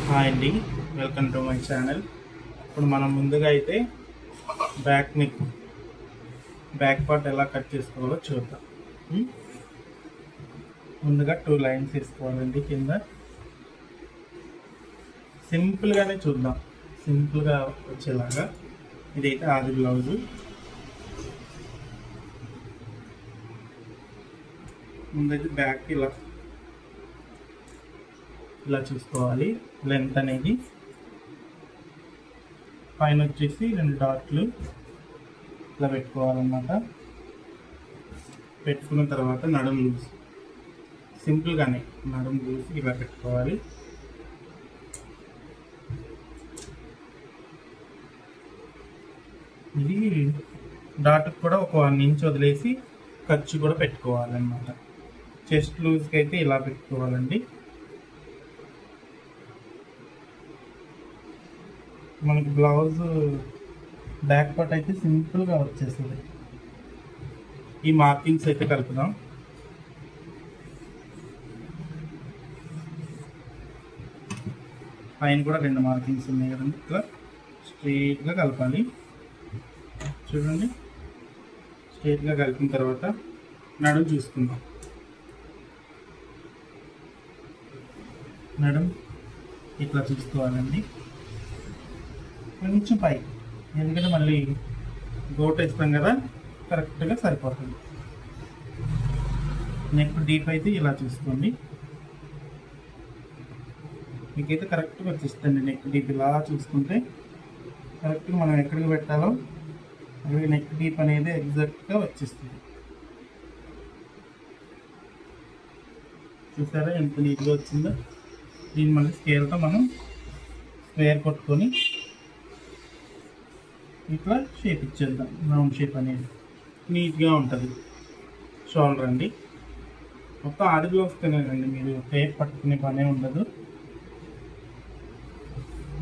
Hi అండి, welcome to my channel. ఇప్పుడు మనం ముందుగా అయితే బ్యాక్ పార్ట్ ఎలా కట్ చేసుకోవాలో చూద్దాం. ముందుగా 2 లైన్స్ వేసుకోవాలండి. కింద సింపుల్గానే చూద్దాం, సింపుల్గా వచ్చేలాగా. ఇదైతే ఆది బ్లౌజు. ముందైతే బ్యాక్ ఇలా చూసుకోవాలి. లెంత్ అనేది పైన వచ్చేసి 2 డాట్లు ఇలా పెట్టుకోవాలన్నమాట. పెట్టుకున్న తర్వాత నడుము లూజ్, సింపుల్గానే నడుము లూజ్ ఇలా పెట్టుకోవాలి. ఇది డాట్కి కూడా ఒక 1 ఇంచ్ వదిలేసి ఖర్చు కూడా పెట్టుకోవాలన్నమాట. చెస్ట్ లూజ్కి అయితే ఇలా పెట్టుకోవాలండి. మనకి బ్లౌజ్ బ్యాక్ పార్ట్ అయితే సింపుల్గా వచ్చేస్తుంది. ఈ మార్కింగ్స్ అయితే కలుపుదాం. పైన కూడా 2 మార్కింగ్స్ ఉన్నాయి కదండి, ఇట్లా స్ట్రైట్గా కలపాలి. చూడండి, స్ట్రైట్గా కలిపిన తర్వాత నడుము చూసుకుందాం. నడుము ఇట్లా చూసుకోవాలండి, కొంచెం పై, ఎందుకంటే మళ్ళీ గోట ఇస్తాం కదా, కరెక్ట్గా సరిపోతుంది. నెక్ డీప్ అయితే ఇలా చూసుకోండి, మీకైతే కరెక్ట్గా వచ్చేస్తుంది. నెక్ డీప్ ఇలా చూసుకుంటే కరెక్ట్గా మనం ఎక్కడికి పెట్టాలో అక్కడికి నెక్ డీప్ అనేది ఎగ్జాక్ట్గా వచ్చేస్తుంది. చూసారా ఎంత నీట్గా వచ్చిందో. దీన్ని మళ్ళీ స్కేల్తో మనం స్క్వేర్ కొట్టుకొని ఇట్లా షేప్ ఇచ్చేద్దాం. రౌండ్ షేప్ అనేది నీట్గా ఉంటుంది. షోల్డర్ అండి, మొత్తం ఆది బ్లౌజ్ తినేదండి, మీరు టేప్ పట్టుకునే పనే ఉండదు.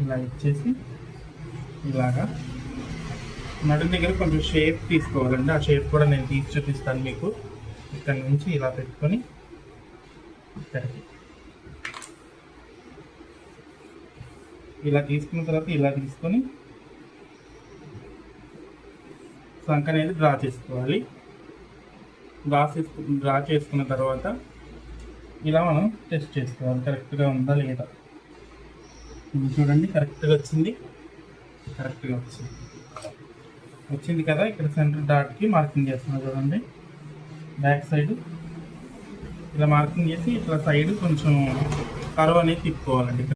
ఇలా ఇచ్చేసి ఇలాగా నడుము దగ్గర కొంచెం షేప్ తీసుకోవాలండి. ఆ షేప్ కూడా నేను తీసి చూపిస్తాను మీకు. ఇక్కడ నుంచి ఇలా పెట్టుకొని ఇక్కడికి ఇలా తీసుకున్న తర్వాత ఇలా తీసుకొని సంక అనేది డ్రా చేసుకోవాలి. డ్రా చేసుకున్న తర్వాత ఇలా మనం టెస్ట్ చేసుకోవాలి, కరెక్ట్గా ఉందా లేదా. చూడండి, కరెక్ట్గా వచ్చింది. కరెక్ట్గా వచ్చింది కదా. ఇక్కడ సెంటర్ డాట్కి మార్కింగ్ చేస్తున్నాం చూడండి. బ్యాక్ సైడ్ ఇలా మార్కింగ్ చేసి ఇట్లా సైడ్ కొంచెం కర్వ్ అనేది తిప్పుకోవాలండి.